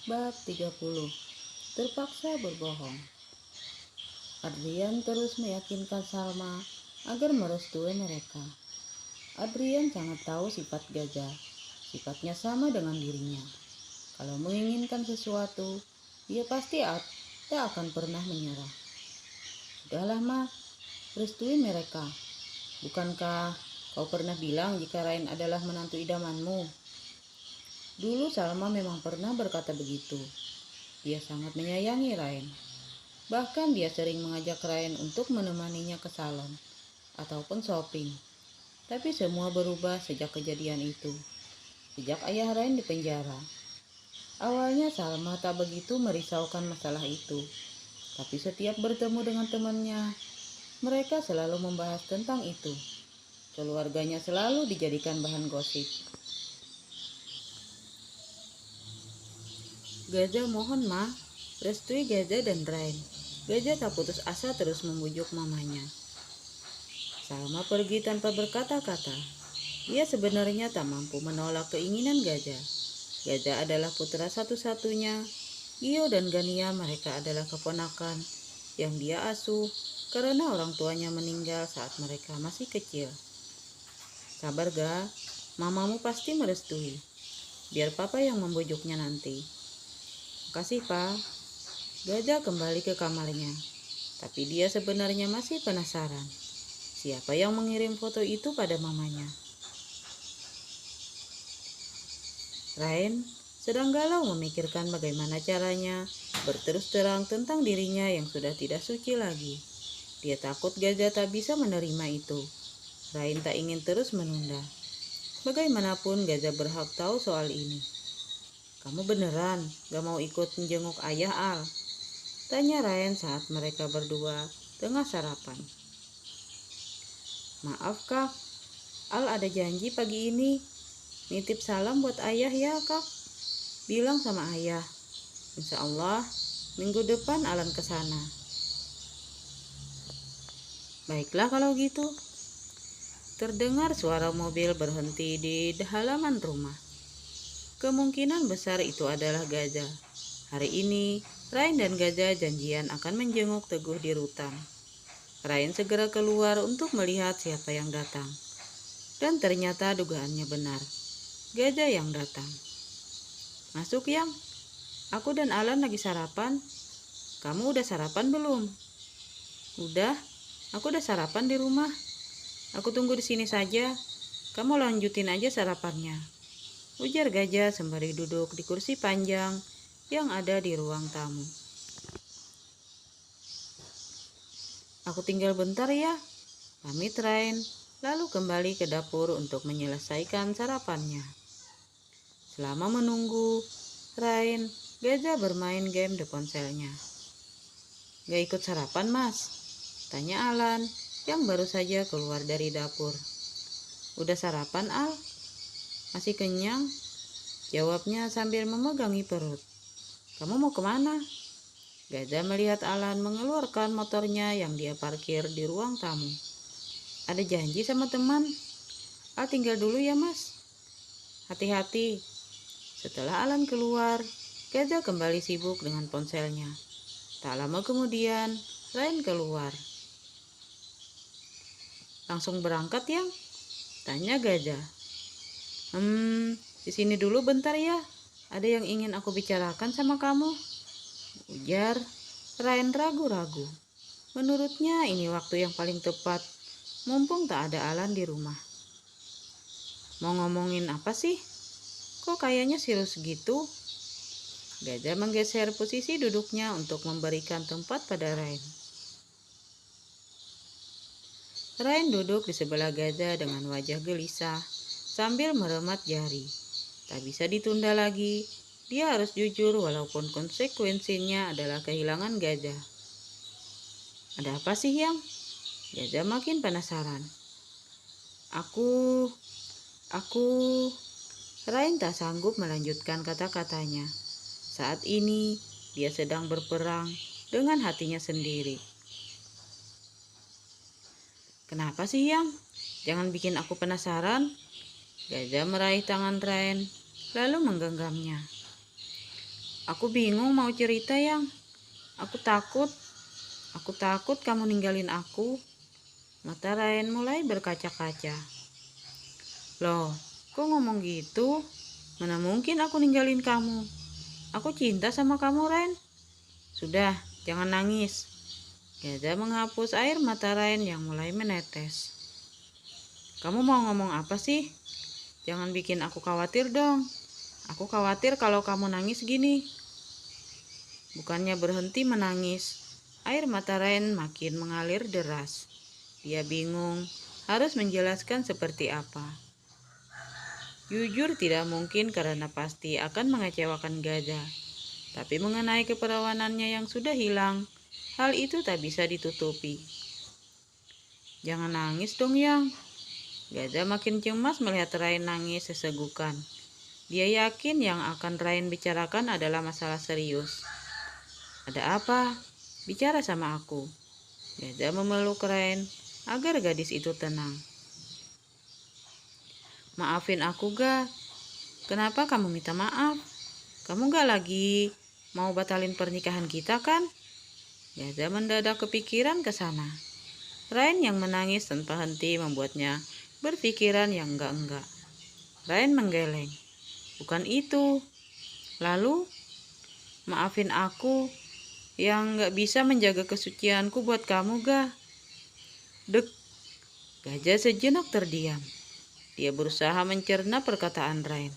Bab 30. Terpaksa berbohong. Adrian terus meyakinkan Salma agar merestui mereka. Adrian sangat tahu sifat gajah. Sifatnya sama dengan dirinya. Kalau menginginkan sesuatu, dia pasti tak akan pernah menyerah. Sudahlah, Ma, restui mereka. Bukankah kau pernah bilang jika Rain adalah menantu idamanmu? Dulu Salma memang pernah berkata begitu. Dia sangat menyayangi Rain. Bahkan dia sering mengajak Rain untuk menemaninya ke salon ataupun shopping. Tapi semua berubah sejak kejadian itu. Sejak ayah Rain di penjara. Awalnya Salma tak begitu merisaukan masalah itu. Tapi setiap bertemu dengan temannya, mereka selalu membahas tentang itu. Keluarganya selalu dijadikan bahan gosip. Gajah mohon, Ma, restui Gajah dan Rain. Gajah tak putus asa terus membujuk mamanya. Salma pergi tanpa berkata-kata. Dia sebenarnya tak mampu menolak keinginan Gajah. Gajah adalah putra satu-satunya. Gio dan Gania mereka adalah keponakan yang dia asuh karena orang tuanya meninggal saat mereka masih kecil. Sabar, Ga, mamamu pasti merestui. Biar papa yang membujuknya nanti. Makasih, Pa. Gajah kembali ke kamarnya. Tapi dia sebenarnya masih penasaran. Siapa yang mengirim foto itu pada mamanya? Rain sedang galau memikirkan bagaimana caranya berterus terang tentang dirinya yang sudah tidak suci lagi. Dia takut Gajah tak bisa menerima itu. Rain tak ingin terus menunda. Bagaimanapun Gajah berhak tahu soal ini. Kamu beneran gak mau ikut menjenguk ayah, Al? Tanya Rain saat mereka berdua tengah sarapan. Maaf, Kak. Al ada janji pagi ini. Nitip salam buat ayah ya, Kak. Bilang sama ayah. Insya Allah minggu depan Alan ke sana. Baiklah kalau gitu. Terdengar suara mobil berhenti di halaman rumah. Kemungkinan besar itu adalah Gajah. Hari ini, Rain dan Gajah janjian akan menjenguk Teguh di rutan. Rain segera keluar untuk melihat siapa yang datang. Dan ternyata dugaannya benar. Gajah yang datang. Masuk, Yang. Aku dan Alan lagi sarapan. Kamu udah sarapan belum? Udah. Aku udah sarapan di rumah. Aku tunggu di sini saja. Kamu lanjutin aja sarapannya. Ujar Gajah sembari duduk di kursi panjang yang ada di ruang tamu. Aku tinggal bentar ya. Pamit Rain, lalu kembali ke dapur untuk menyelesaikan sarapannya. Selama menunggu, Rain, Gajah bermain game di ponselnya. Gak ikut sarapan, Mas? Tanya Alan yang baru saja keluar dari dapur. Udah sarapan, Al? Masih kenyang? Jawabnya sambil memegangi perut. Kamu mau kemana? Gajah melihat Alan mengeluarkan motornya yang dia parkir di ruang tamu. Ada janji sama teman. Al tinggal dulu ya, Mas. Hati-hati. Setelah Alan keluar, Gajah kembali sibuk dengan ponselnya. Tak lama kemudian, Rain keluar. Langsung berangkat, Yang? Tanya Gajah. Di sini dulu bentar ya. Ada yang ingin aku bicarakan sama kamu. Ujar Rain ragu-ragu. Menurutnya ini waktu yang paling tepat, mumpung tak ada Alan di rumah. Mau ngomongin apa sih? Kok kayaknya serius gitu? Gajah menggeser posisi duduknya untuk memberikan tempat pada Rain. Rain duduk di sebelah Gajah dengan wajah gelisah sambil meremat jari. Tak bisa ditunda lagi, dia harus jujur walaupun konsekuensinya adalah kehilangan Gajah. Ada apa sih, Yang? Gajah makin penasaran. Aku... Rain tak sanggup melanjutkan kata-katanya. Saat ini, dia sedang berperang dengan hatinya sendiri. Kenapa sih, Yang? Jangan bikin aku penasaran. Gajah meraih tangan Rain, lalu menggenggamnya. Aku bingung mau cerita, Yang. Aku takut. Aku takut kamu ninggalin aku. Mata Rain mulai berkaca-kaca. Loh, kok ngomong gitu? Mana mungkin aku ninggalin kamu? Aku cinta sama kamu, Rain. Sudah, jangan nangis. Gajah menghapus air mata Rain yang mulai menetes. Kamu mau ngomong apa sih? Jangan bikin aku khawatir dong. Aku khawatir kalau kamu nangis gini. Bukannya berhenti menangis, air mata Rain makin mengalir deras. Dia bingung harus menjelaskan seperti apa. Jujur tidak mungkin karena pasti akan mengecewakan Gajah. Tapi mengenai keperawanannya yang sudah hilang, hal itu tak bisa ditutupi. Jangan nangis dong, Yang. Gajah makin cemas melihat Rain nangis sesegukan. Dia yakin yang akan Rain bicarakan adalah masalah serius. Ada apa? Bicara sama aku. Gajah memeluk Rain agar gadis itu tenang. Maafin aku, Ga. Kenapa kamu minta maaf? Kamu gak lagi mau batalin pernikahan kita kan? Gajah mendadak kepikiran ke sana. Rain yang menangis tanpa henti membuatnya berpikiran yang enggak-enggak. Rain menggeleng. Bukan itu. Lalu, maafin aku yang gak bisa menjaga kesucianku buat kamu, Ga. Dek. Gajah sejenak terdiam. Dia berusaha mencerna perkataan Rain.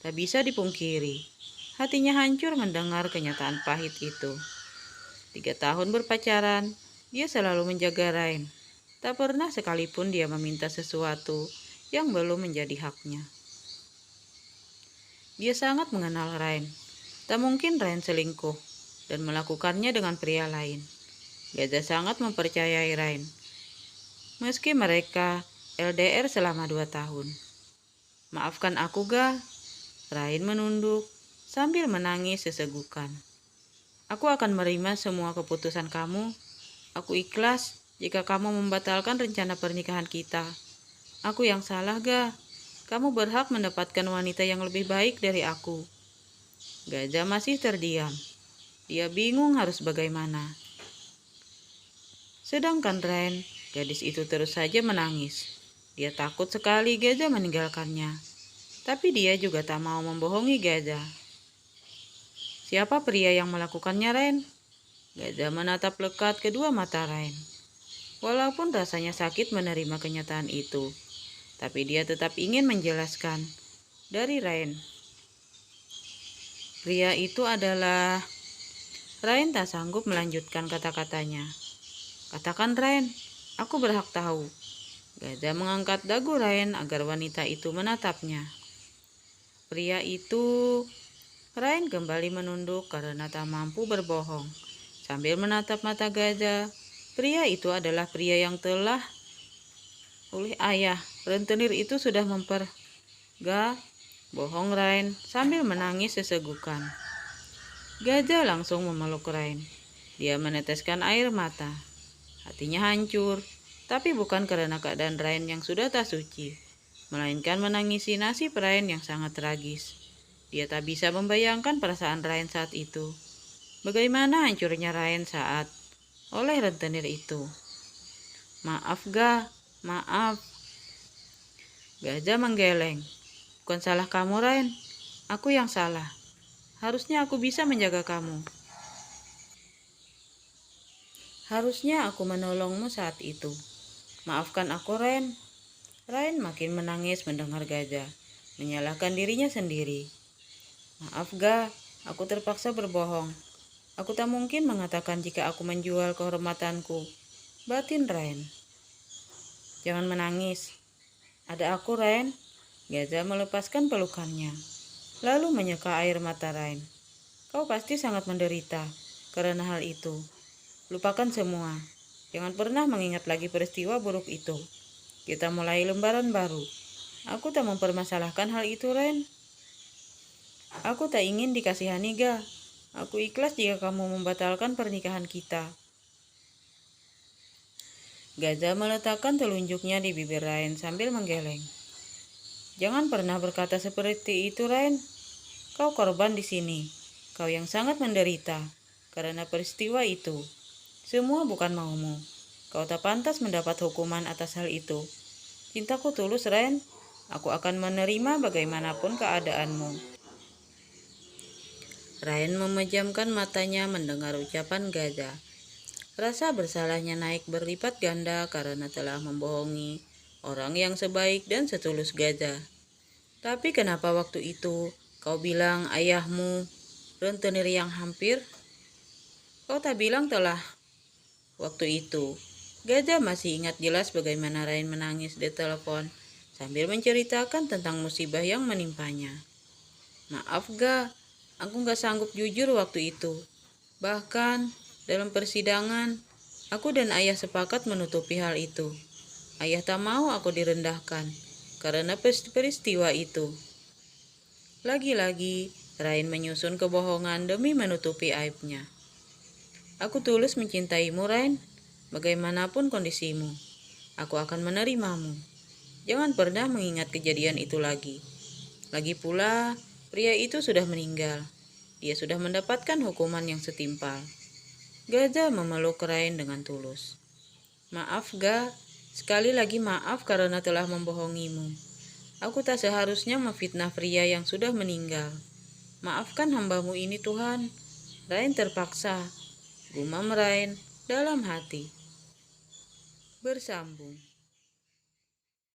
Tak bisa dipungkiri. Hatinya hancur mendengar kenyataan pahit itu. 3 tahun berpacaran, dia selalu menjaga Rain. Tak pernah sekalipun dia meminta sesuatu yang belum menjadi haknya. Dia sangat mengenal Rain. Tak mungkin Rain selingkuh dan melakukannya dengan pria lain. Gajah sangat mempercayai Rain. Meski mereka LDR selama 2 tahun. Maafkan aku, Ga. Rain menunduk sambil menangis sesegukan. Aku akan menerima semua keputusan kamu. Aku ikhlas jika kamu membatalkan rencana pernikahan kita. Aku yang salah, Ga. Kamu berhak mendapatkan wanita yang lebih baik dari aku. Gajah masih terdiam. Dia bingung harus bagaimana. Sedangkan Rain, gadis itu terus saja menangis. Dia takut sekali Gajah meninggalkannya. Tapi dia juga tak mau membohongi Gajah. Siapa pria yang melakukannya, Rain? Gajah menatap lekat kedua mata Rain. Walaupun rasanya sakit menerima kenyataan itu, tapi dia tetap ingin menjelaskan. Dari Rain. Pria itu adalah... Rain tak sanggup melanjutkan kata-katanya. Katakan, Rain, aku berhak tahu. Gajah mengangkat dagu Rain agar wanita itu menatapnya. Pria itu... Rain kembali menunduk karena tak mampu berbohong. Sambil menatap mata Gajah, pria itu adalah pria yang telah oleh ayah. Rentenir itu sudah Ga, bohong Rain sambil menangis sesegukan. Gajah langsung memeluk Rain. Dia meneteskan air mata. Hatinya hancur, tapi bukan karena keadaan Rain yang sudah tak suci, melainkan menangisi nasib Rain yang sangat tragis. Dia tak bisa membayangkan perasaan Rain saat itu. Bagaimana hancurnya Rain saat oleh rentenir itu. Maaf, Ga, maaf. Gajah menggeleng. Bukan salah kamu, Rain. Aku yang salah. Harusnya aku bisa menjaga kamu. Harusnya aku menolongmu saat itu. Maafkan aku, Rain. Rain makin menangis mendengar Gajah menyalahkan dirinya sendiri. Maaf, Ga, aku terpaksa berbohong. Aku tak mungkin mengatakan jika aku menjual kehormatanku. Batin Rain. Jangan menangis. Ada aku, Rain. Gajah melepaskan pelukannya, lalu menyeka air mata Rain. Kau pasti sangat menderita karena hal itu. Lupakan semua. Jangan pernah mengingat lagi peristiwa buruk itu. Kita mulai lembaran baru. Aku tak mempermasalahkan hal itu, Rain. Aku tak ingin dikasihani, Ga. Aku ikhlas jika kamu membatalkan pernikahan kita. Gajah meletakkan telunjuknya di bibir Rain sambil menggeleng. Jangan pernah berkata seperti itu, Rain. Kau korban di sini. kau yang sangat menderita karena peristiwa itu. Semua bukan maumu. Kau tak pantas mendapat hukuman atas hal itu. Cintaku tulus, Ren. Aku akan menerima bagaimanapun keadaanmu. Rain memejamkan matanya mendengar ucapan Gaza. Rasa bersalahnya naik berlipat ganda karena telah membohongi orang yang sebaik dan setulus Gaza. Tapi kenapa waktu itu kau bilang ayahmu rentenir yang hampir? Kau tak bilang telah waktu itu. Gaza masih ingat jelas bagaimana Rain menangis di telepon sambil menceritakan tentang musibah yang menimpanya. Maaf Ga, aku gak sanggup jujur waktu itu. Bahkan dalam persidangan, aku dan ayah sepakat menutupi hal itu. Ayah tak mau aku direndahkan karena peristiwa itu. Lagi-lagi, Rain menyusun kebohongan demi menutupi aibnya. Aku tulus mencintaimu, Rain. Bagaimanapun kondisimu, aku akan menerimamu. Jangan pernah mengingat kejadian itu lagi. Lagi pula, pria itu sudah meninggal. Dia sudah mendapatkan hukuman yang setimpal. Gaza memeluk Rain dengan tulus. Maaf Ga, sekali lagi maaf karena telah membohongimu. Aku tak seharusnya memfitnah pria yang sudah meninggal. Maafkan hambamu ini Tuhan. Rain terpaksa, gumam Rain dalam hati. Bersambung.